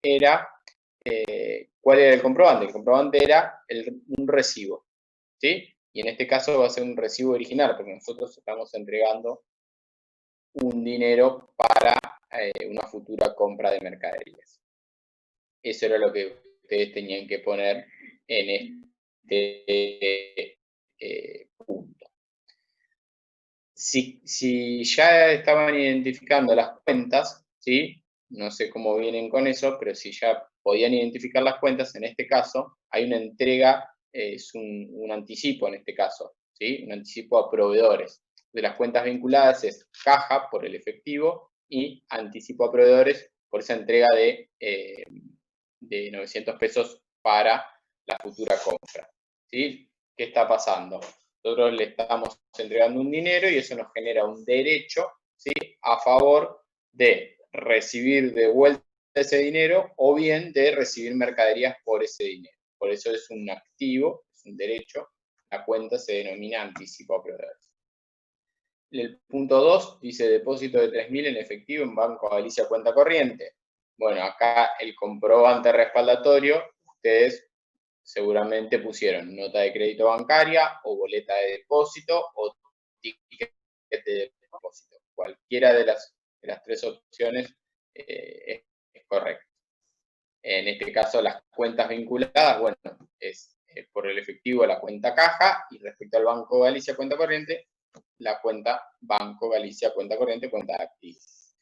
era, ¿cuál era el comprobante? El comprobante era un recibo, ¿sí? Y en este caso va a ser un recibo original, porque nosotros estamos entregando un dinero para una futura compra de mercaderías. Eso era lo que ustedes tenían que poner en este punto. Si ya estaban identificando las cuentas, ¿sí? No sé cómo vienen con eso, pero si ya podían identificar las cuentas, en este caso hay una entrega, es un anticipo en este caso, ¿sí? Un anticipo a proveedores. De las cuentas vinculadas es caja por el efectivo y anticipo a proveedores por esa entrega de 900 pesos para la futura compra, ¿sí? ¿Qué está pasando? Nosotros le estamos entregando un dinero y eso nos genera un derecho, ¿sí? A favor de recibir de vuelta ese dinero o bien de recibir mercaderías por ese dinero. Por eso es un activo, es un derecho. La cuenta se denomina anticipo a proveedores. El punto 2 dice depósito de 3.000 en efectivo en Banco Galicia cuenta corriente. Bueno, acá el comprobante respaldatorio, ustedes seguramente pusieron nota de crédito bancaria o boleta de depósito o ticket de depósito. Cualquiera de las tres opciones es correcta. En este caso, las cuentas vinculadas, bueno, es por el efectivo la cuenta caja y respecto al Banco Galicia cuenta corriente, la cuenta Banco Galicia cuenta corriente, cuenta de activos.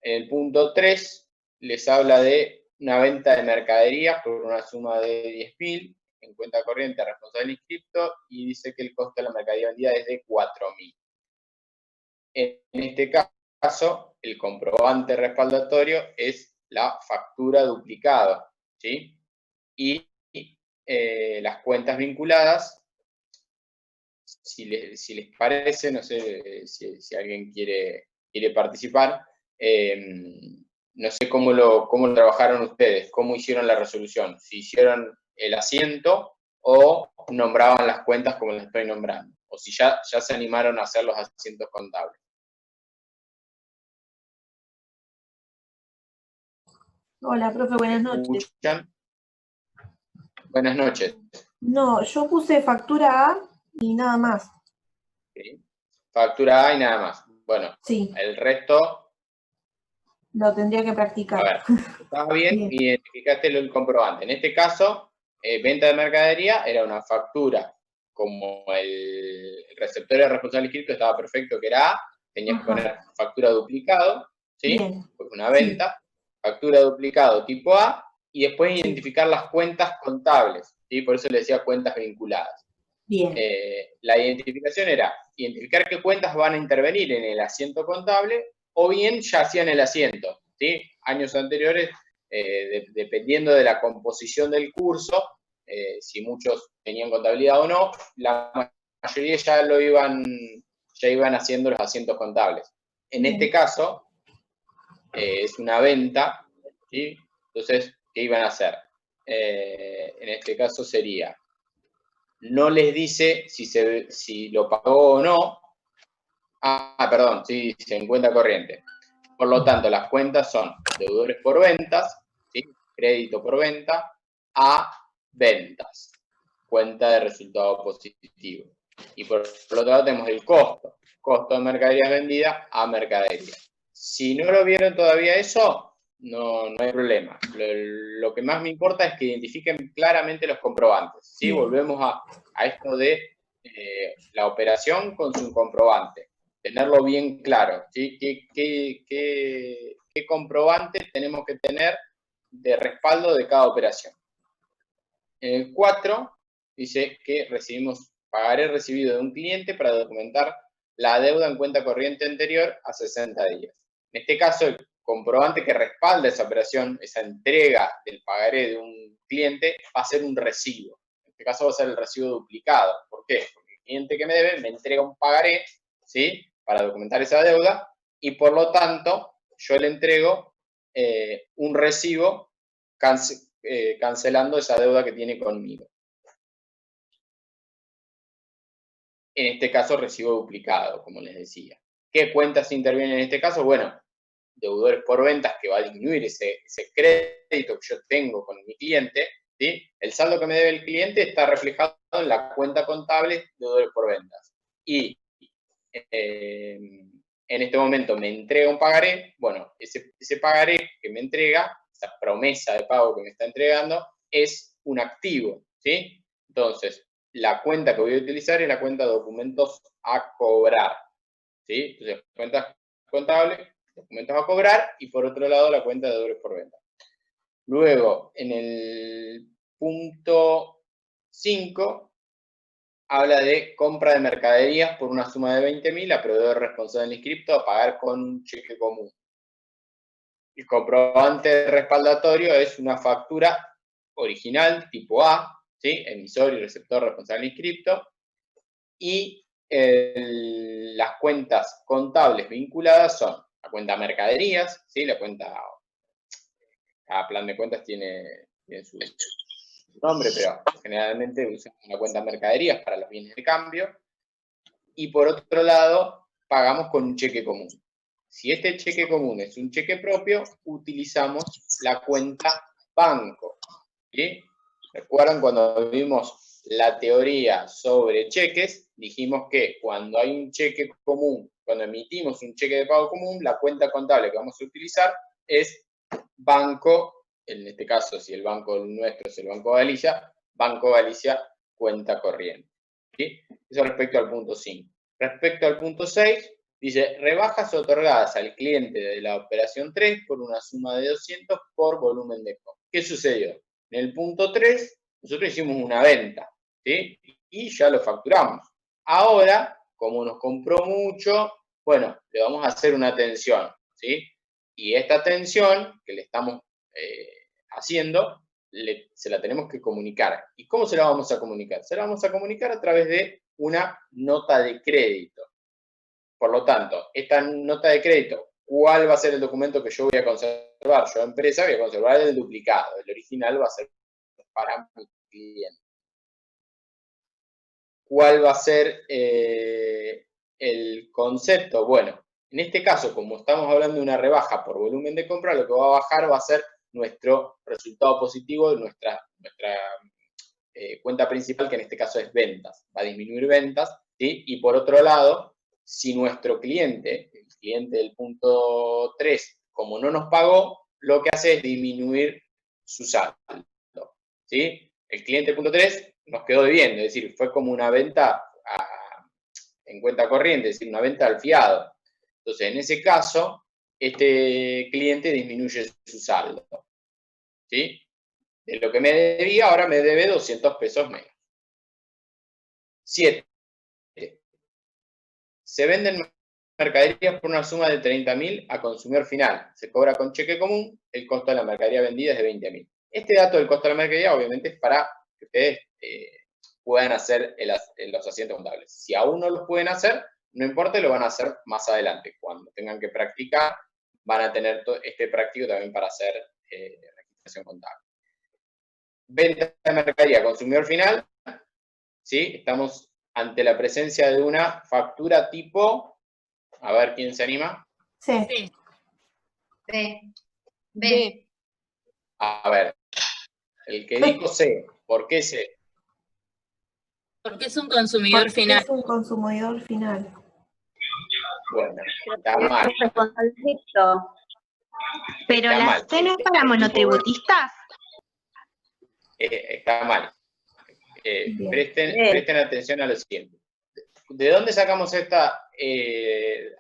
En el punto 3 les habla de una venta de mercaderías por una suma de 10.000 en cuenta corriente responsable inscripto y dice que el costo de la mercadería vendida es de 4.000. En este caso, el comprobante respaldatorio es la factura duplicada, ¿sí? Y las cuentas vinculadas, si les parece, no sé si alguien quiere participar, no sé cómo lo trabajaron ustedes, cómo hicieron la resolución, si hicieron el asiento o nombraban las cuentas como las estoy nombrando, o si ya se animaron a hacer los asientos contables. Hola, profe, buenas noches. ¿Escuchan? Buenas noches. No, yo puse factura A y nada más. ¿Sí? Factura A y nada más. Bueno, sí. El resto... Lo tendría que practicar. A ver, estaba bien, identificaste el comprobante. En este caso, venta de mercadería era una factura, como el receptor responsable inscrito estaba perfecto, que era A, tenías que poner factura duplicado, ¿sí? Pues una venta, factura duplicado tipo A, y después identificar las cuentas contables, ¿sí? Por eso le decía cuentas vinculadas. Bien. La identificación era identificar qué cuentas van a intervenir en el asiento contable o bien ya hacían el asiento, ¿sí? Años anteriores, dependiendo de la composición del curso, si muchos tenían contabilidad o no, la mayoría ya iban haciendo los asientos contables. En este caso, es una venta, ¿sí? Entonces, ¿qué iban a hacer? En este caso sería, no les dice si lo pagó o no. Perdón, sí, se encuentra corriente. Por lo tanto, las cuentas son deudores por ventas, ¿sí? Crédito por venta, a ventas, cuenta de resultado positivo. Y por otro lado tenemos el costo de mercaderías vendidas a mercaderías. Si no lo vieron todavía eso, no hay problema. Lo que más me importa es que identifiquen claramente los comprobantes, ¿sí? Volvemos a esto de la operación con su comprobante. Tenerlo bien claro, ¿sí? ¿Qué comprobante tenemos que tener de respaldo de cada operación? En el 4 dice que recibimos pagaré recibido de un cliente para documentar la deuda en cuenta corriente anterior a 60 días. En este caso, el comprobante que respalda esa operación, esa entrega del pagaré de un cliente, va a ser un recibo. En este caso va a ser el recibo duplicado. ¿Por qué? Porque el cliente que me debe me entrega un pagaré, ¿sí? Para documentar esa deuda y por lo tanto yo le entrego un recibo cancelando esa deuda que tiene conmigo. En este caso, recibo duplicado, como les decía. ¿Qué cuentas intervienen en este caso? Bueno, deudores por ventas, que va a disminuir ese crédito crédito que yo tengo con mi cliente, ¿sí? El saldo que me debe el cliente está reflejado en la cuenta contable de deudores por ventas. Y en este momento me entrega un pagaré, bueno, ese pagaré que me entrega, esa promesa de pago que me está entregando, es un activo, ¿sí? Entonces, la cuenta que voy a utilizar es la cuenta de documentos a cobrar, ¿sí? Entonces, cuentas contables, documentos a cobrar, y por otro lado, la cuenta de deudores por venta. Luego, en el punto 5, habla de compra de mercaderías por una suma de 20.000 a proveedor responsable del inscripto a pagar con un cheque común. El comprobante respaldatorio es una factura original tipo A, ¿sí? Emisor y receptor responsable del inscripto, y las cuentas contables vinculadas son la cuenta mercaderías, ¿sí? Cada plan de cuentas tiene su nombre, pero generalmente usamos una cuenta mercaderías para los bienes de cambio. Y por otro lado, pagamos con un cheque común. Si este cheque común es un cheque propio, utilizamos la cuenta banco, ¿sí? ¿Recuerdan cuando vimos la teoría sobre cheques? Dijimos que cuando hay un cheque común, cuando emitimos un cheque de pago común, la cuenta contable que vamos a utilizar es banco, en este caso, si el banco nuestro es el Banco Galicia, cuenta corriente, ¿sí? Eso respecto al punto 5. Respecto al punto 6, dice, rebajas otorgadas al cliente de la operación 3 por una suma de 200 por volumen de compra. ¿Qué sucedió? En el punto 3, nosotros hicimos una venta, ¿sí? Y ya lo facturamos. Ahora, como nos compró mucho, bueno, le vamos a hacer una atención, ¿sí? Y esta atención que le estamos haciendo, se la tenemos que comunicar. ¿Y cómo se la vamos a comunicar? Se la vamos a comunicar a través de una nota de crédito. Por lo tanto, esta nota de crédito, ¿cuál va a ser el documento que yo voy a conservar? Yo, empresa, voy a conservar el duplicado. El original va a ser para mi cliente. ¿Cuál va a ser el concepto? Bueno, en este caso, como estamos hablando de una rebaja por volumen de compra, lo que va a bajar va a ser nuestro resultado positivo de nuestra cuenta principal, que en este caso es ventas. Va a disminuir ventas, ¿sí? Y por otro lado, si nuestro cliente, el cliente del punto 3, como no nos pagó, lo que hace es disminuir su saldo, ¿sí? El cliente del punto 3 nos quedó debiendo, es decir, fue como una venta en cuenta corriente, es decir, una venta al fiado. Entonces, en ese caso, este cliente disminuye su saldo, ¿sí? De lo que me debía, ahora me debe 200 pesos menos. 7. Se venden mercaderías por una suma de 30.000 a consumidor final. Se cobra con cheque común, el costo de la mercadería vendida es de 20.000. Este dato del costo de la mercadería, obviamente, es para que ustedes puedan hacer los asientos contables. Si aún no los pueden hacer, no importa, lo van a hacer más adelante. Cuando tengan que practicar, van a tener este práctico también para hacer registración contable. Venta de mercadería a consumidor final, ¿sí? Estamos ante la presencia de una factura tipo, a ver quién se anima. Sí. B. A ver, el que dijo C, ¿por qué C? Porque es un consumidor Porque final. es un consumidor final. Bueno, está mal. Pero Está la mal. C no es para monotributistas. Está mal. Presten atención a lo siguiente. ¿De dónde sacamos esta?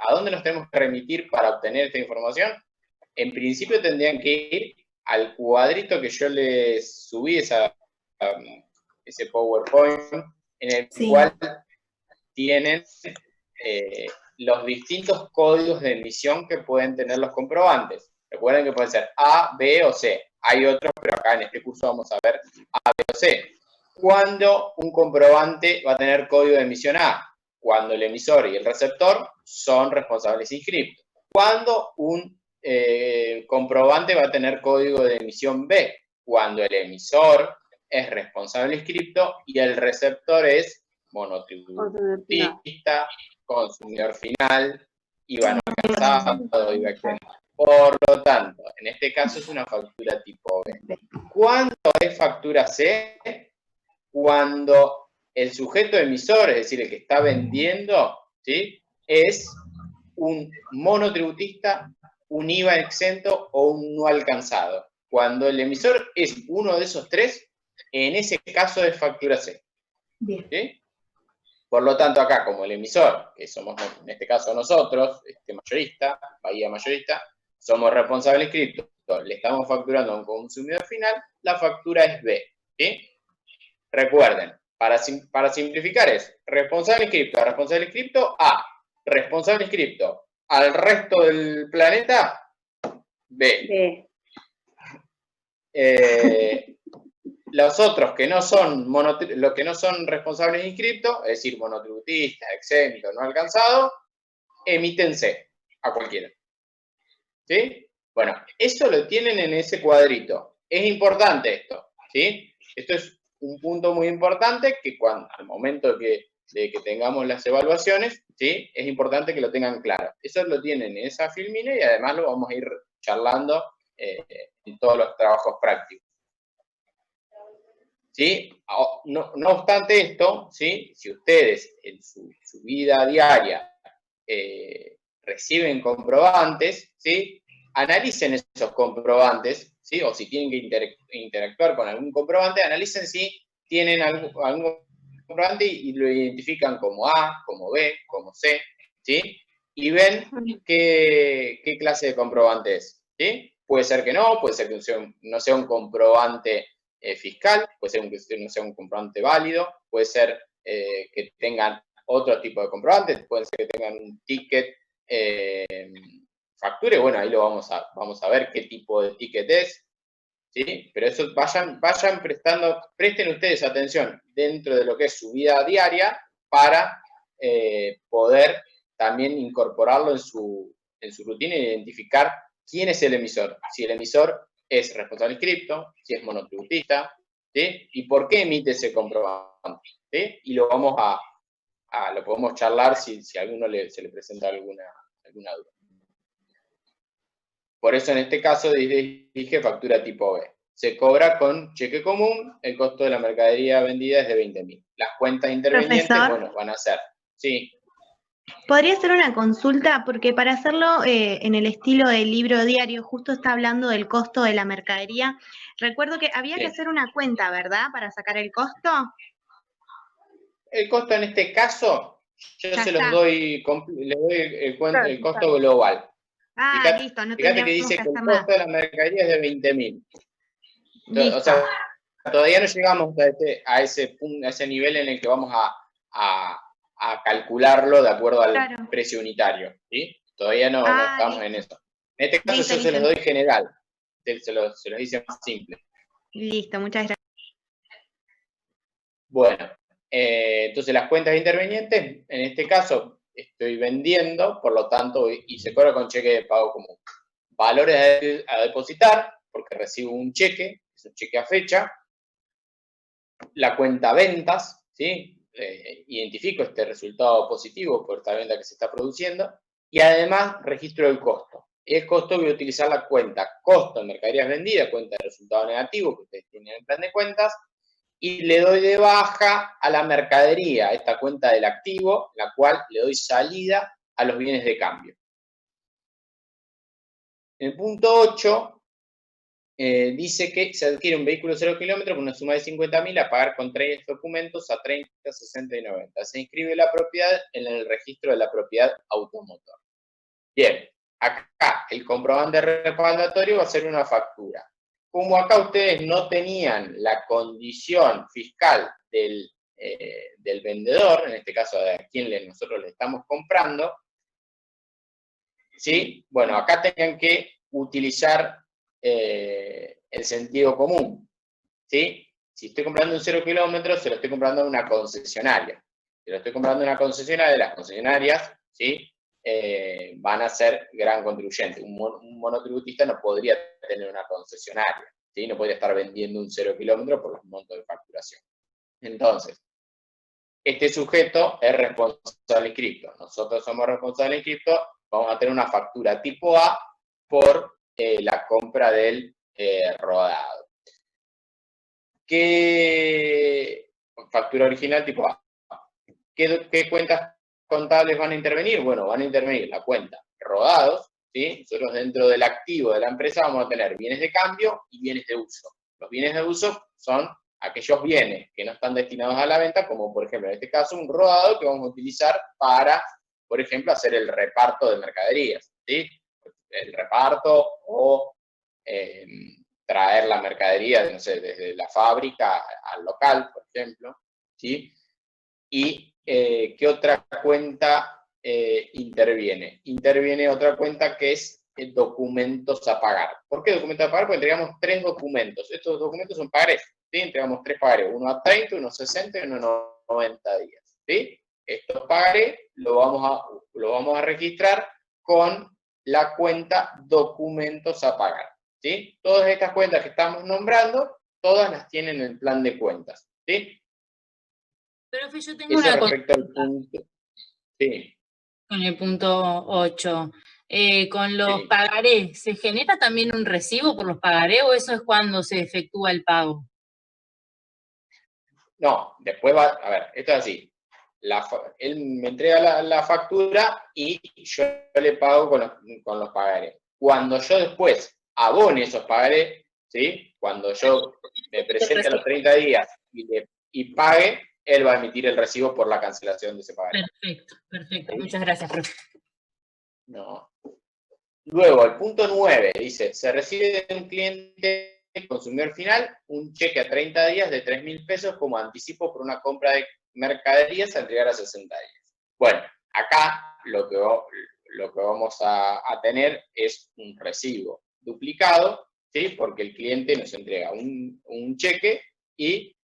¿A dónde nos tenemos que remitir para obtener esta información? En principio tendrían que ir al cuadrito que yo les subí, ese PowerPoint, en el cual tienen los distintos códigos de emisión que pueden tener los comprobantes. Recuerden que pueden ser A, B o C. Hay otros, pero acá en este curso vamos a ver A, B o C. ¿Cuándo un comprobante va a tener código de emisión A? Cuando el emisor y el receptor son responsables inscriptos. ¿Cuándo un comprobante va a tener código de emisión B? Cuando el emisor es responsable inscripto y el receptor es monotributista, consumidor final, IVA no alcanzado, IVA exento. Por lo tanto, en este caso es una factura tipo B. ¿Cuándo es factura C? Cuando el sujeto emisor, es decir, el que está vendiendo, ¿sí?, es un monotributista, un IVA exento o un no alcanzado. Cuando el emisor es uno de esos tres, en ese caso es factura C. Bien. ¿Sí? Por lo tanto, acá, como el emisor, que somos en este caso nosotros, mayorista, Bahía Mayorista, somos responsables inscriptos, le estamos facturando a un consumidor final, la factura es B. ¿Sí? Recuerden, para simplificar es responsable inscripto a responsable inscripto A, responsable inscripto al resto del planeta B. Los otros que no son los que no son responsables inscriptos, es decir, monotributistas, exentos, no alcanzados, emiten C a cualquiera. ¿Sí? Bueno, eso lo tienen en ese cuadrito. Es importante esto, ¿sí? Esto es un punto muy importante que al momento de que tengamos las evaluaciones, ¿sí?, es importante que lo tengan claro. Eso lo tienen en esa filmina y además lo vamos a ir charlando en todos los trabajos prácticos. ¿Sí? No obstante esto, ¿sí?, si ustedes en su vida diaria reciben comprobantes, ¿sí?, analicen esos comprobantes, ¿sí?, o si tienen que interactuar con algún comprobante, analicen si tienen algún comprobante y lo identifican como A, como B, como C, ¿sí?, y ven qué clase de comprobante es, ¿sí? Puede ser que no, puede ser que no sea un comprobante fiscal, puede ser que no sea un comprobante válido, puede ser que tengan otro tipo de comprobantes, puede ser que tengan un ticket factura, y bueno, ahí lo vamos a ver qué tipo de ticket es, ¿sí? Pero eso vayan presten ustedes atención dentro de lo que es su vida diaria para poder también incorporarlo en su rutina e identificar quién es el emisor. Si el emisor es responsable inscripto, si es monotributista, ¿sí?, y por qué emite ese comprobante, ¿sí? Y lo podemos charlar si a alguno se le presenta alguna duda. Por eso en este caso dije factura tipo B. Se cobra con cheque común, el costo de la mercadería vendida es de 20.000. Las cuentas intervenientes, Profesor. bueno, van a ser, sí. Podría hacer una consulta, porque para hacerlo en el estilo del libro diario, justo está hablando del costo de la mercadería. Recuerdo que había Sí. que hacer una cuenta, ¿verdad?, para sacar el costo. El costo en este caso, yo Ya se está. les doy el costo global. Ah, listo, no Fíjate que tendríamos dice que que el hacer nada. costo de la mercadería es de 20.000. Listo. O sea, todavía no llegamos a ese nivel en el que vamos a calcularlo de acuerdo al precio unitario, ¿sí? Todavía no estamos en eso. En este caso Listo, yo se los listo. doy general, se los hice más simple. Listo, muchas gracias. Bueno, entonces las cuentas intervenientes, en este caso estoy vendiendo, por lo tanto, y se cobra con cheque de pago común. Valores a depositar, porque recibo un cheque, es un cheque a fecha. La cuenta ventas, ¿sí? Identifico este resultado positivo por esta venta que se está produciendo, y además registro el costo. El costo voy a utilizar la cuenta costo en mercaderías vendidas, cuenta de resultado negativo que ustedes tienen en el plan de cuentas, y le doy de baja a la mercadería, esta cuenta del activo, la cual le doy salida a los bienes de cambio. En el punto 8 dice que se adquiere un vehículo 0 kilómetros con una suma de 50.000 a pagar con 3 documentos a 30, 60 y 90. Se inscribe la propiedad en el registro de la propiedad automotor. Bien, acá el comprobante respaldatorio va a ser una factura. Como acá ustedes no tenían la condición fiscal del vendedor, en este caso de a quien nosotros le estamos comprando, ¿sí? Bueno, acá tenían que utilizar el sentido común, ¿sí? Si estoy comprando un 0 kilómetros, se lo estoy comprando a una concesionaria. Si lo estoy comprando a una concesionaria, las concesionarias, ¿sí?, van a ser gran contribuyente. Un monotributista no podría tener una concesionaria, ¿sí? No podría estar vendiendo un 0 kilómetros por los montos de facturación. Entonces, este sujeto es responsable inscripto. Nosotros somos responsables inscriptos, vamos a tener una factura tipo A por la compra del rodado. ¿Qué factura original tipo A? ¿Qué cuentas contables van a intervenir? Bueno, van a intervenir la cuenta rodados, ¿sí? Nosotros dentro del activo de la empresa vamos a tener bienes de cambio y bienes de uso. Los bienes de uso son aquellos bienes que no están destinados a la venta, como por ejemplo en este caso un rodado que vamos a utilizar para, por ejemplo, hacer el reparto de mercaderías, ¿sí? El reparto o traer la mercadería, no sé, desde la fábrica al local, por ejemplo, ¿sí? Y ¿qué otra cuenta interviene? Interviene otra cuenta que es documentos a pagar. ¿Por qué documentos a pagar? Porque entregamos 3 documentos. Estos documentos son pagarés, ¿sí? Entregamos 3 pagarés, uno a 30, uno a 60 y uno a 90 días, ¿sí? Estos pagarés lo vamos a registrar con la cuenta documentos a pagar, ¿sí? Todas estas cuentas que estamos nombrando, todas las tienen el plan de cuentas, ¿sí? Profe, yo tengo Eso una respecto al punto. Sí. con el punto 8. Con los Sí. pagarés, ¿se genera también un recibo por los pagarés o eso es cuando se efectúa el pago? No, después va, a ver, esto es así. Él me entrega la factura y yo le pago con los pagarés. Cuando yo después abone esos pagarés, ¿sí? Cuando yo me presente a los 30 días y pague, él va a emitir el recibo por la cancelación de ese pagaré. Perfecto, perfecto. ¿Sí? Muchas gracias, profe. No. Luego, el punto 9 dice, se recibe de un cliente consumidor final un cheque a 30 días de 3.000 pesos como anticipo por una compra de mercaderías a entregar a 60 días. Bueno, acá lo que vamos a tener es un recibo duplicado, ¿sí? Porque el cliente nos entrega un cheque y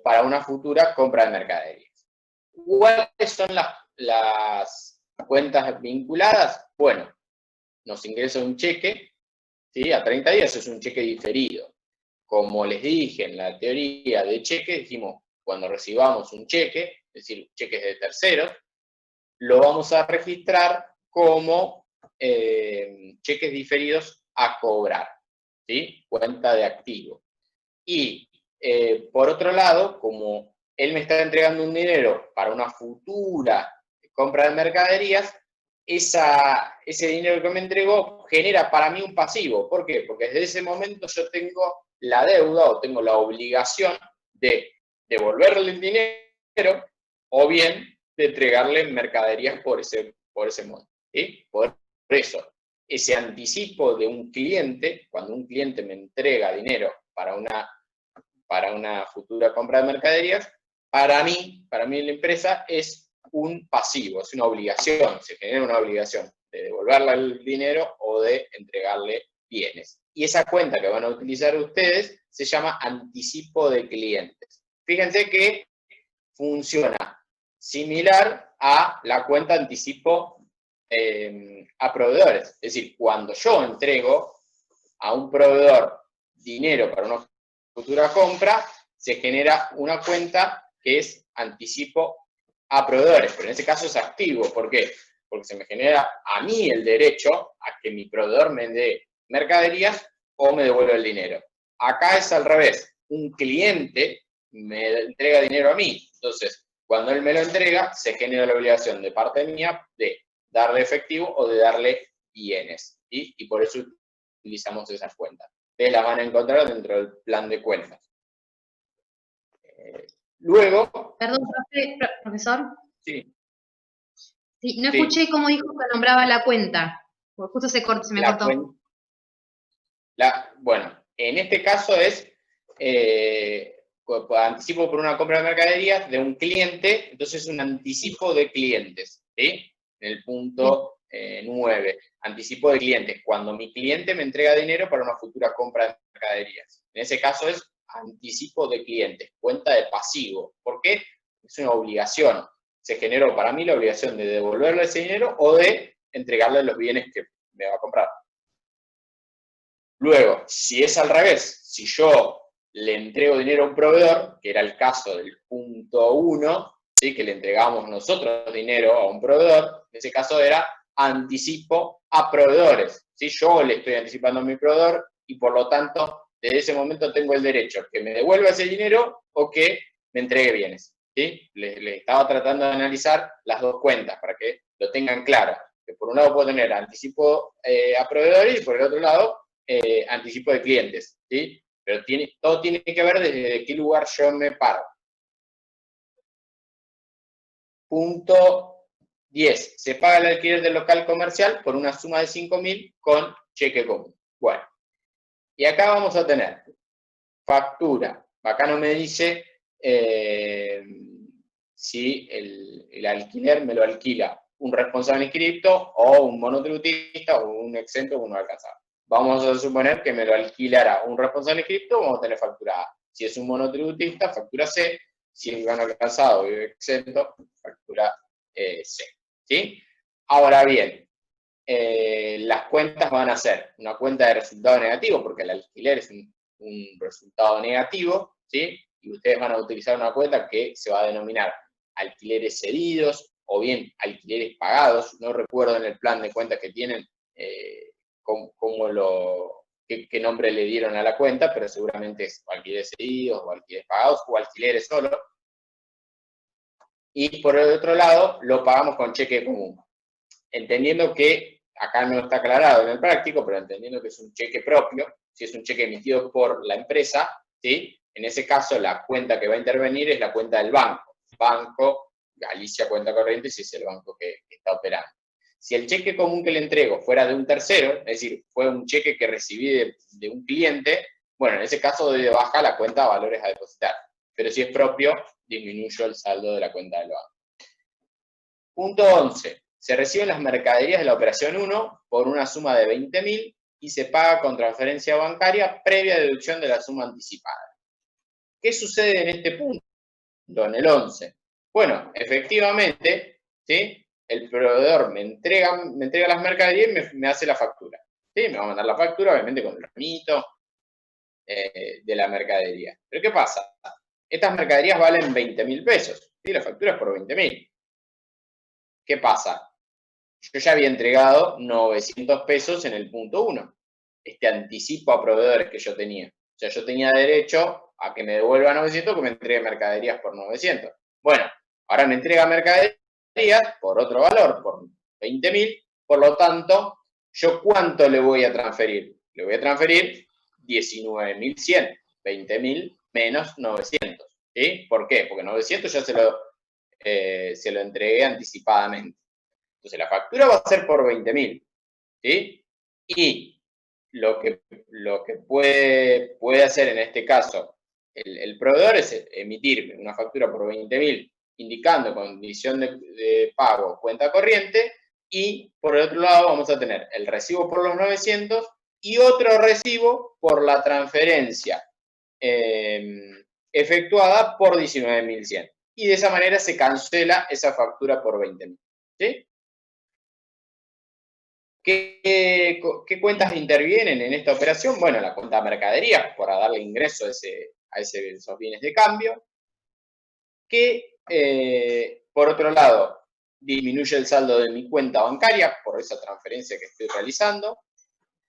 para una futura compra de mercaderías. ¿Cuáles son las cuentas vinculadas? Bueno, nos ingresa un cheque, ¿sí? A 30 días es un cheque diferido. Como les dije en la teoría de cheque, dijimos, cuando recibamos un cheque, es decir, cheques de terceros, lo vamos a registrar como cheques diferidos a cobrar, ¿sí? Cuenta de activo. Y por otro lado, como él me está entregando un dinero para una futura compra de mercaderías, ese dinero que me entregó genera para mí un pasivo. ¿Por qué? Porque desde ese momento yo tengo la deuda o tengo la obligación de devolverle el dinero o bien de entregarle mercaderías por ese monto, ¿sí? Por eso, ese anticipo de un cliente, cuando un cliente me entrega dinero para una futura compra de mercaderías, para mí la empresa es un pasivo, es una obligación, se genera una obligación de devolverle el dinero o de entregarle bienes. Y esa cuenta que van a utilizar ustedes se llama anticipo de clientes. Fíjense que funciona similar a la cuenta anticipo a proveedores. Es decir, cuando yo entrego a un proveedor dinero para una futura compra, se genera una cuenta que es anticipo a proveedores, pero en ese caso es activo. ¿Por qué? Porque se me genera a mí el derecho a que mi proveedor me dé mercaderías o me devuelva el dinero. Acá es al revés. Un cliente me entrega dinero a mí. Entonces, cuando él me lo entrega, se genera la obligación de parte mía de darle efectivo o de darle bienes. ¿Sí? Y por eso utilizamos esas cuentas. Ustedes las van a encontrar dentro del plan de cuentas. Luego... Perdón, profesor. Sí. Sí, no escuché cómo dijo que nombraba la cuenta. Porque justo se me cortó. Bueno, en este caso es anticipo por una compra de mercaderías de un cliente, entonces es un anticipo de clientes, ¿sí? En el punto 9, anticipo de clientes, cuando mi cliente me entrega dinero para una futura compra de mercaderías. En ese caso es anticipo de clientes, cuenta de pasivo. ¿Por qué? Es una obligación. Se generó para mí la obligación de devolverle ese dinero o de entregarle los bienes que me va a comprar. Luego, si es al revés, si yo le entrego dinero a un proveedor, que era el caso del punto 1, ¿sí? Que le entregamos nosotros dinero a un proveedor, en ese caso era anticipo a proveedores, ¿sí? Yo le estoy anticipando a mi proveedor y por lo tanto, desde ese momento tengo el derecho que me devuelva ese dinero o que me entregue bienes, ¿sí? Les estaba tratando de analizar las dos cuentas para que lo tengan claro. Que por un lado puedo tener anticipo a proveedores y por el otro lado anticipo de clientes, ¿sí? Pero todo tiene que ver desde qué lugar yo me paro. Punto 10. Se paga el alquiler del local comercial por una suma de 5.000 con cheque común. Bueno, y acá vamos a tener factura. Acá no me dice si el alquiler me lo alquila un responsable inscripto o un monotributista o un exento o un no alcanzado. Vamos a suponer que me lo alquilará un responsable inscripto, vamos a tener factura A. Si es un monotributista, factura C. Si es un no alcanzado o exento, factura C. ¿Sí? Ahora bien, las cuentas van a ser una cuenta de resultado negativo, porque el alquiler es un resultado negativo, ¿sí? Y ustedes van a utilizar una cuenta que se va a denominar alquileres cedidos o bien alquileres pagados. No recuerdo en el plan de cuentas que tienen qué nombre le dieron a la cuenta, pero seguramente es alquileres cedidos o alquileres pagados o alquileres solo. Y por el otro lado, lo pagamos con cheque común. Entendiendo que, acá no está aclarado en el práctico, pero entendiendo que es un cheque propio, si es un cheque emitido por la empresa, ¿sí? En ese caso, la cuenta que va a intervenir es la cuenta del banco. Banco, Galicia cuenta corriente, si es el banco que está operando. Si el cheque común que le entrego fuera de un tercero, es decir, fue un cheque que recibí de un cliente, bueno, en ese caso doy de baja la cuenta a valores a depositar. Pero si es propio, disminuyo el saldo de la cuenta del banco. Punto 11. Se reciben las mercaderías de la operación 1 por una suma de 20.000 y se paga con transferencia bancaria previa deducción de la suma anticipada. ¿Qué sucede en este punto? En el 11. Bueno, efectivamente, ¿sí? El proveedor me entrega las mercaderías y me hace la factura. ¿Sí? Me va a mandar la factura, obviamente con el remito de la mercadería. Pero ¿qué pasa? Estas mercaderías valen 20.000 pesos. ¿Sí? La factura es por 20.000. ¿Qué pasa? Yo ya había entregado 900 pesos en el punto 1. Este anticipo a proveedores que yo tenía. O sea, yo tenía derecho a que me devuelva 900, que me entregue mercaderías por 900. Bueno, ahora me entrega mercaderías por otro valor, por 20.000. Por lo tanto, ¿yo cuánto le voy a transferir? Le voy a transferir 19.100. 20.000 menos 900. ¿Sí? ¿Por qué? Porque 900 ya se lo entregué anticipadamente. Entonces la factura va a ser por 20.000, ¿sí? Y lo que puede hacer en este caso el proveedor es emitirme una factura por 20.000 indicando condición de pago cuenta corriente y por el otro lado vamos a tener el recibo por los 900 y otro recibo por la transferencia efectuada por 19.100. Y de esa manera se cancela esa factura por 20.000, ¿sí? ¿Qué cuentas intervienen en esta operación? Bueno, la cuenta de mercaderías, para darle ingreso a esos bienes de cambio, que por otro lado disminuye el saldo de mi cuenta bancaria por esa transferencia que estoy realizando,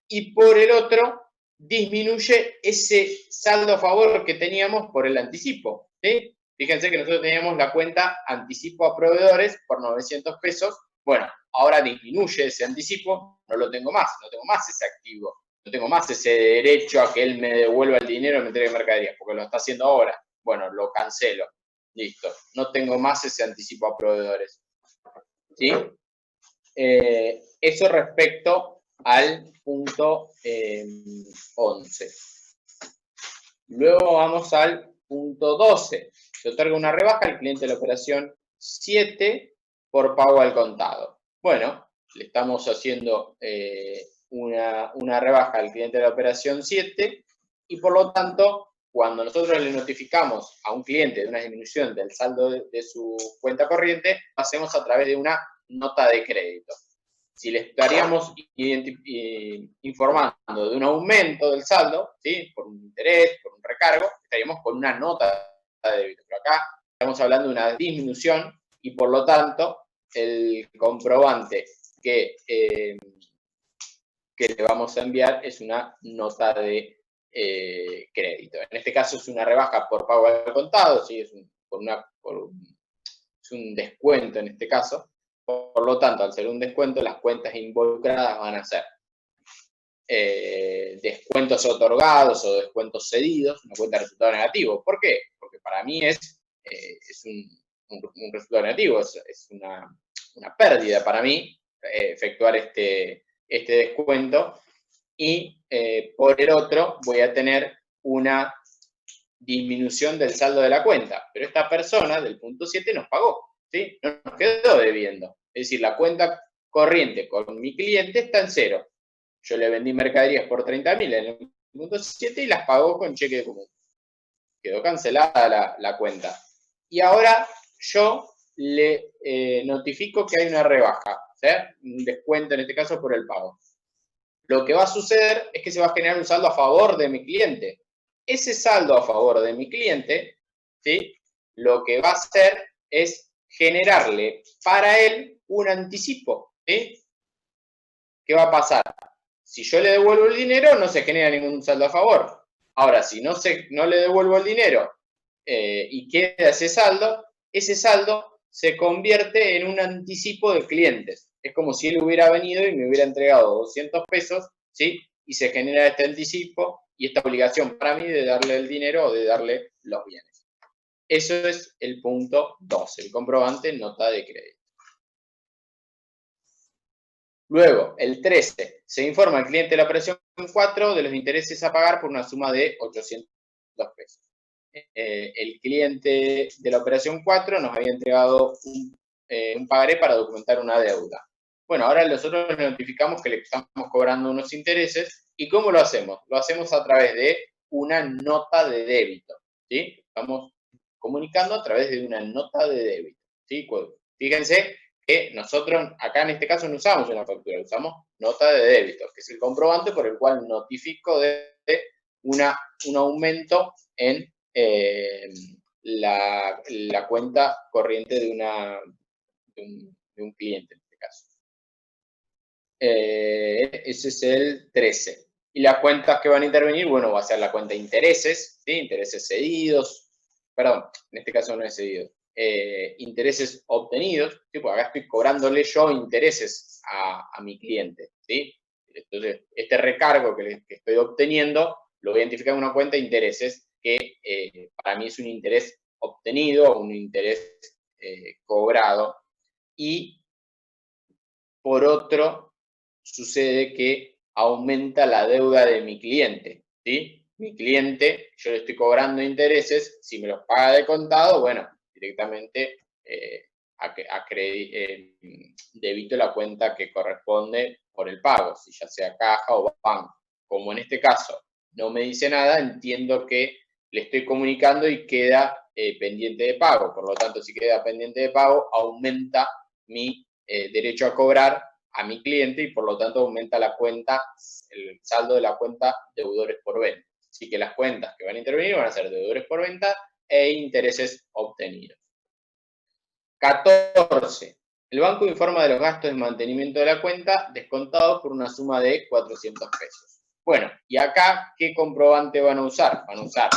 y por el otro disminuye ese saldo a favor que teníamos por el anticipo, ¿sí? Fíjense que nosotros teníamos la cuenta anticipo a proveedores por 900 pesos. Bueno, ahora disminuye ese anticipo, no lo tengo más, no tengo más ese activo, no tengo más ese derecho a que él me devuelva el dinero y me entregue mercaderías, porque lo está haciendo ahora. Bueno, lo cancelo. Listo, no tengo más ese anticipo a proveedores. ¿Sí? Eso respecto al punto 11. Luego vamos al punto 12. Se otorga una rebaja al cliente de la operación 7 por pago al contado. Bueno, le estamos haciendo una rebaja al cliente de la operación 7 y por lo tanto, cuando nosotros le notificamos a un cliente de una disminución del saldo de su cuenta corriente, lo hacemos a través de una nota de crédito. Si le estaríamos informando de un aumento del saldo, ¿sí? Por un interés, por un recargo, estaríamos con una nota de débito. Pero acá estamos hablando de una disminución y por lo tanto el comprobante que que le vamos a enviar es una nota de crédito. En este caso es una rebaja por pago al contado, ¿sí? Es un descuento en este caso. Por lo tanto, al ser un descuento, las cuentas involucradas van a ser descuentos otorgados o descuentos cedidos, una cuenta de resultado negativo. ¿Por qué? Porque para mí es un resultado negativo, es una pérdida para mí efectuar este descuento, y por el otro voy a tener una disminución del saldo de la cuenta. Pero esta persona del punto 7 nos pagó, ¿sí? No nos quedó debiendo. Es decir, la cuenta corriente con mi cliente está en cero. Yo le vendí mercaderías por 30.000 en el punto 7 y las pagó con cheque de común. Quedó cancelada la cuenta. Y ahora yo le notifico que hay una rebaja, ¿sí? Un descuento en este caso por el pago. Lo que va a suceder es que se va a generar un saldo a favor de mi cliente. Ese saldo a favor de mi cliente, ¿sí? Lo que va a hacer es generarle para él un anticipo, ¿sí? ¿Qué va a pasar? Si yo le devuelvo el dinero, no se genera ningún saldo a favor. Ahora, si no le devuelvo el dinero y queda ese saldo se convierte en un anticipo de clientes. Es como si él hubiera venido y me hubiera entregado 200 pesos, ¿sí? Y se genera este anticipo y esta obligación para mí de darle el dinero o de darle los bienes. Eso es el punto 2, el comprobante nota de crédito. Luego, el 13, se informa al cliente de la operación 4 de los intereses a pagar por una suma de 800 pesos. El cliente de la operación 4 nos había entregado un pagaré para documentar una deuda. Bueno, ahora nosotros le notificamos que le estamos cobrando unos intereses. ¿Y cómo lo hacemos? Lo hacemos a través de una nota de débito, ¿sí? Estamos comunicando a través de una nota de débito, ¿sí? Fíjense que nosotros acá en este caso no usamos una factura, usamos nota de débito, que es el comprobante por el cual notifico de un aumento en la cuenta corriente de un cliente en este caso. Ese es el 13. Y las cuentas que van a intervenir, bueno, va a ser la cuenta de intereses, ¿sí? Intereses cedidos, perdón, en este caso no es cedido, intereses obtenidos, ¿sí? Porque acá estoy cobrándole yo intereses a mi cliente, ¿sí? Entonces, este recargo que estoy obteniendo lo voy a identificar en una cuenta de intereses que para mí es un interés obtenido, un interés cobrado, y por otro sucede que aumenta la deuda de mi cliente, ¿sí? Mi cliente, yo le estoy cobrando intereses, si me los paga de contado, bueno, directamente debito la cuenta que corresponde por el pago, si ya sea caja o banco. Como en este caso no me dice nada, entiendo que le estoy comunicando y queda pendiente de pago. Por lo tanto, si queda pendiente de pago, aumenta mi derecho a cobrar a mi cliente y por lo tanto aumenta la cuenta, el saldo de la cuenta deudores por venta. Así que las cuentas que van a intervenir van a ser deudores por venta e intereses obtenidos. 14. El banco informa de los gastos de mantenimiento de la cuenta descontados por una suma de 400 pesos. Bueno, y acá, ¿qué comprobante van a usar? Van a usar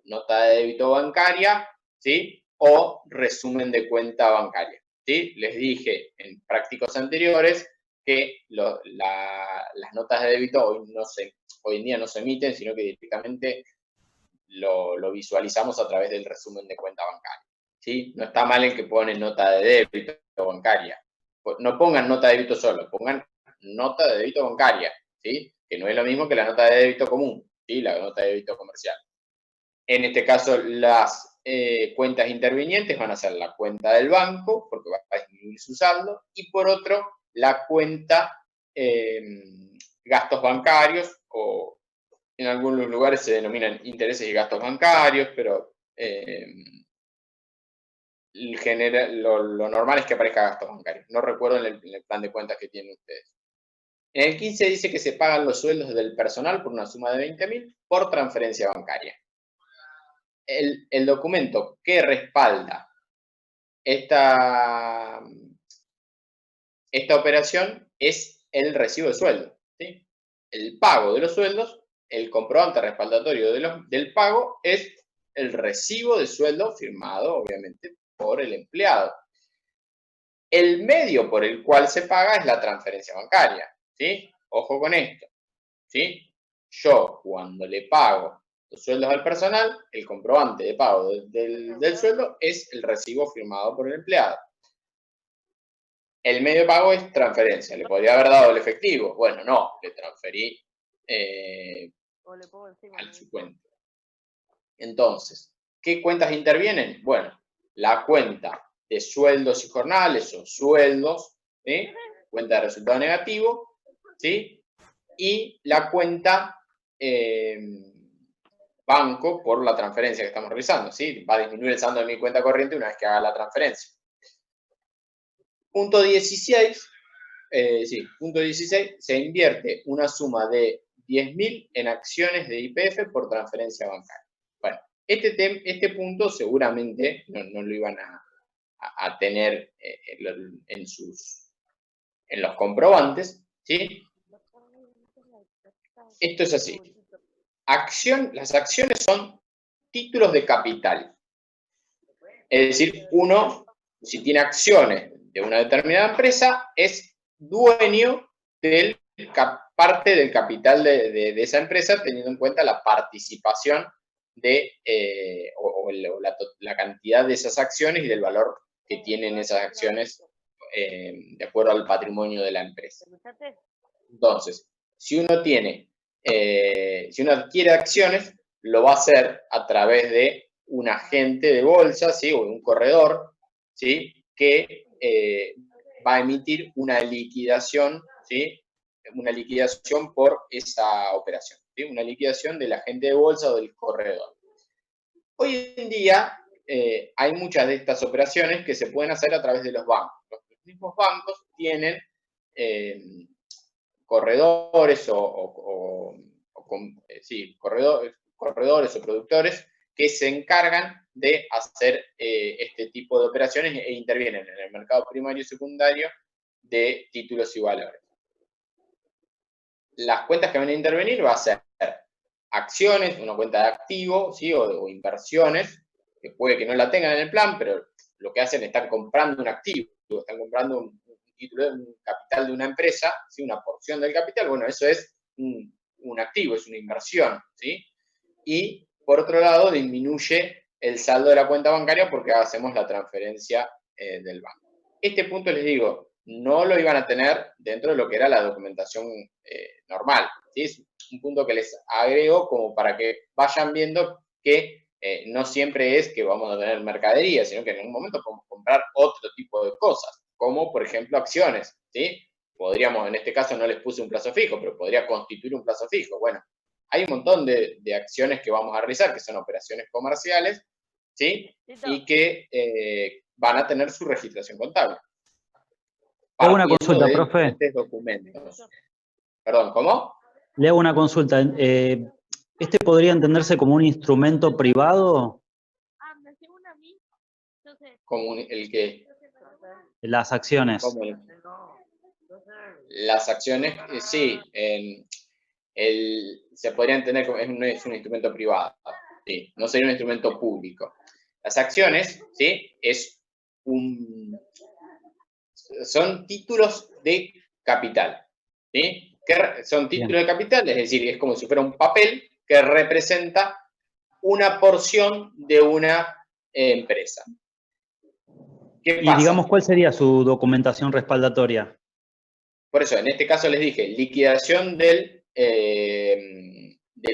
nota de débito bancaria, ¿sí? O resumen de cuenta bancaria, ¿sí? Les dije en prácticos anteriores que las notas de débito hoy en día no se emiten, sino que directamente lo visualizamos a través del resumen de cuenta bancaria, ¿sí? No está mal el que pone nota de débito bancaria. No pongan nota de débito solo, pongan nota de débito bancaria, ¿sí? Que no es lo mismo que la nota de débito común, ¿sí? La nota de débito comercial. En este caso, las cuentas intervinientes van a ser la cuenta del banco, porque va a disminuir su saldo, y por otro, la cuenta gastos bancarios, o en algunos lugares se denominan intereses y gastos bancarios, pero lo normal es que aparezca gastos bancarios. No recuerdo en el plan de cuentas que tienen ustedes. En el 15 dice que se pagan los sueldos del personal por una suma de 20.000 por transferencia bancaria. El documento que respalda esta operación es el recibo de sueldo, ¿sí? el pago de los sueldos, el comprobante respaldatorio del pago es el recibo de sueldo firmado, obviamente, por el empleado. El medio por el cual se paga es la transferencia bancaria, ¿sí? Ojo con esto, ¿sí? Yo, cuando le pago los sueldos al personal, el comprobante de pago del sueldo es el recibo firmado por el empleado. El medio de pago es transferencia. ¿Le podría haber dado el efectivo? Bueno, no, le transferí a su cuenta. Entonces, ¿qué cuentas intervienen? Bueno, la cuenta de sueldos y jornales o sueldos, ¿sí? Cuenta de resultado negativo, ¿sí? Y la cuenta banco por la transferencia que estamos realizando, ¿sí? Va a disminuir el saldo de mi cuenta corriente una vez que haga la transferencia. Punto 16, punto 16, se invierte una suma de 10.000 en acciones de YPF por transferencia bancaria. Bueno, este punto seguramente no lo iban a tener en los comprobantes, ¿sí? Esto es así. Las acciones son títulos de capital. Es decir, uno, si tiene acciones de una determinada empresa, es dueño de parte del capital de esa empresa, teniendo en cuenta la participación la cantidad de esas acciones y del valor que tienen esas acciones de acuerdo al patrimonio de la empresa. Entonces, si uno adquiere acciones, lo va a hacer a través de un agente de bolsa, ¿sí? O un corredor, ¿sí? Que va a emitir una liquidación, ¿sí? Una liquidación por esa operación, ¿sí? Una liquidación del agente de bolsa o del corredor. Hoy en día hay muchas de estas operaciones que se pueden hacer a través de los bancos. Los mismos bancos tienen corredores corredores o productores que se encargan de hacer este tipo de operaciones e intervienen en el mercado primario y secundario de títulos y valores. Las cuentas que van a intervenir va a ser acciones, una cuenta de activo, ¿sí? o inversiones, que puede que no la tengan en el plan, pero lo que hacen es estar comprando un activo, están comprando un título, un capital de una empresa, ¿sí? Una porción del capital, bueno, eso es un activo, es una inversión, ¿sí? Y, por otro lado, disminuye el saldo de la cuenta bancaria porque hacemos la transferencia del banco. Este punto, les digo, no lo iban a tener dentro de lo que era la documentación normal, ¿sí? Es un punto que les agrego como para que vayan viendo que no siempre es que vamos a tener mercadería, sino que en un momento podemos comprar otro tipo de cosas, como por ejemplo acciones, ¿sí? Podríamos, en este caso no les puse un plazo fijo, pero podría constituir un plazo fijo. Bueno, hay un montón de acciones que vamos a realizar, que son operaciones comerciales, ¿sí? Y que van a tener su registración contable. Le hago una consulta, profe. Documentos. Perdón, ¿cómo? Le hago una consulta. ¿Este podría entenderse como un instrumento privado? ¿Como el qué? Las acciones. Las acciones, sí. Se podría entender como es un instrumento privado. Sí, no sería un instrumento público. Las acciones, ¿sí? Son títulos de capital, ¿sí? Son títulos de capital, es decir, es como si fuera un papel que representa una porción de una empresa. ¿Qué pasa? Y digamos, ¿cuál sería su documentación respaldatoria? Por eso, en este caso les dije, liquidación del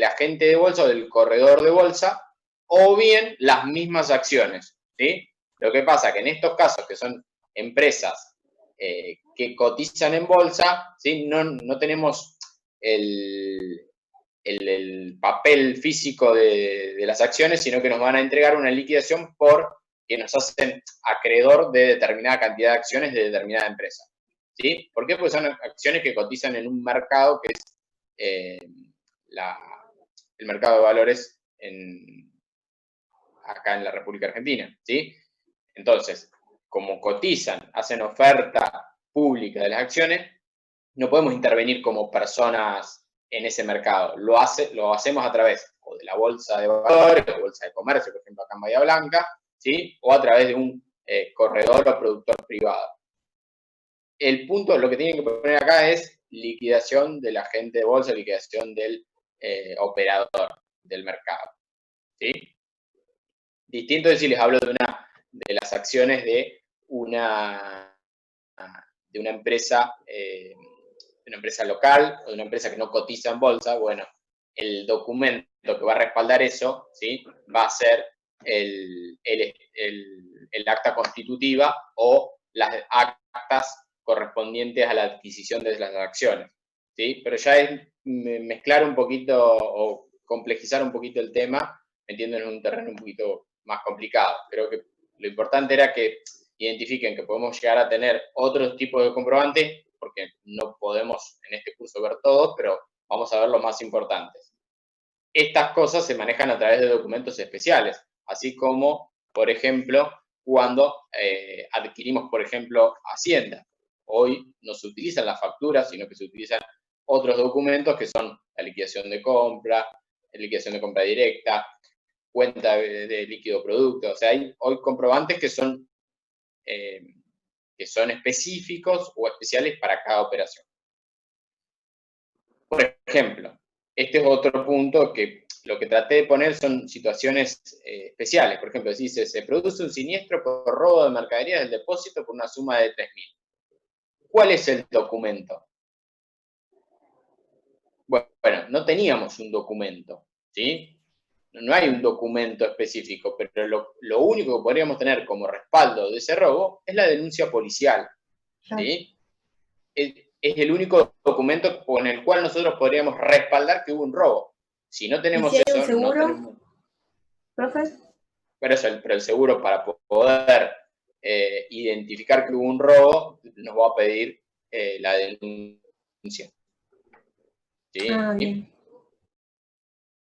agente de bolsa o del corredor de bolsa, o bien las mismas acciones, ¿sí? Lo que pasa que en estos casos, que son empresas que cotizan en bolsa, ¿sí? No tenemos el papel físico de las acciones, sino que nos van a entregar una liquidación que nos hacen acreedor de determinada cantidad de acciones de determinada empresa. ¿Sí? ¿Por qué? Porque son acciones que cotizan en un mercado que es el mercado de valores acá en la República Argentina, ¿sí? Entonces, como cotizan, hacen oferta pública de las acciones, no podemos intervenir como personas en ese mercado. Lo hacemos a través o de la bolsa de valores, o bolsa de comercio, por ejemplo, acá en Bahía Blanca, ¿sí? O a través de un corredor o productor privado. El punto, lo que tienen que poner acá es liquidación del agente de bolsa, liquidación del operador del mercado, ¿sí? Distinto es si les hablo de las acciones de una empresa local o de una empresa que no cotiza en bolsa. Bueno, el documento que va a respaldar eso, ¿sí? Va a ser el acta constitutiva o las actas correspondientes a la adquisición de las acciones, ¿sí? Pero ya es mezclar un poquito o complejizar un poquito el tema, metiéndonos en un terreno un poquito más complicado. Creo que lo importante era que identifiquen que podemos llegar a tener otros tipos de comprobantes, porque no podemos en este curso ver todos, pero vamos a ver los más importantes. Estas cosas se manejan a través de documentos especiales, así como, por ejemplo, cuando adquirimos, por ejemplo, Hacienda. Hoy no se utilizan las facturas, sino que se utilizan otros documentos que son la liquidación de compra directa, cuenta de líquido producto. O sea, hay hoy comprobantes que son específicos o especiales para cada operación. Por ejemplo, este es otro punto que lo que traté de poner son situaciones especiales. Por ejemplo, dice, se produce un siniestro por robo de mercaderías del depósito por una suma de 3.000. ¿Cuál es el documento? Bueno, no teníamos un documento, ¿sí? No hay un documento específico, pero lo único que podríamos tener como respaldo de ese robo es la denuncia policial, ¿sí? Es el único documento con el cual nosotros podríamos respaldar que hubo un robo. Si no tenemos ¿Y si hay un eso, seguro, no tenemos... profe? Pero el seguro, para poder identificar que hubo un robo, nos va a pedir la denuncia. ¿Sí? Ah, bien.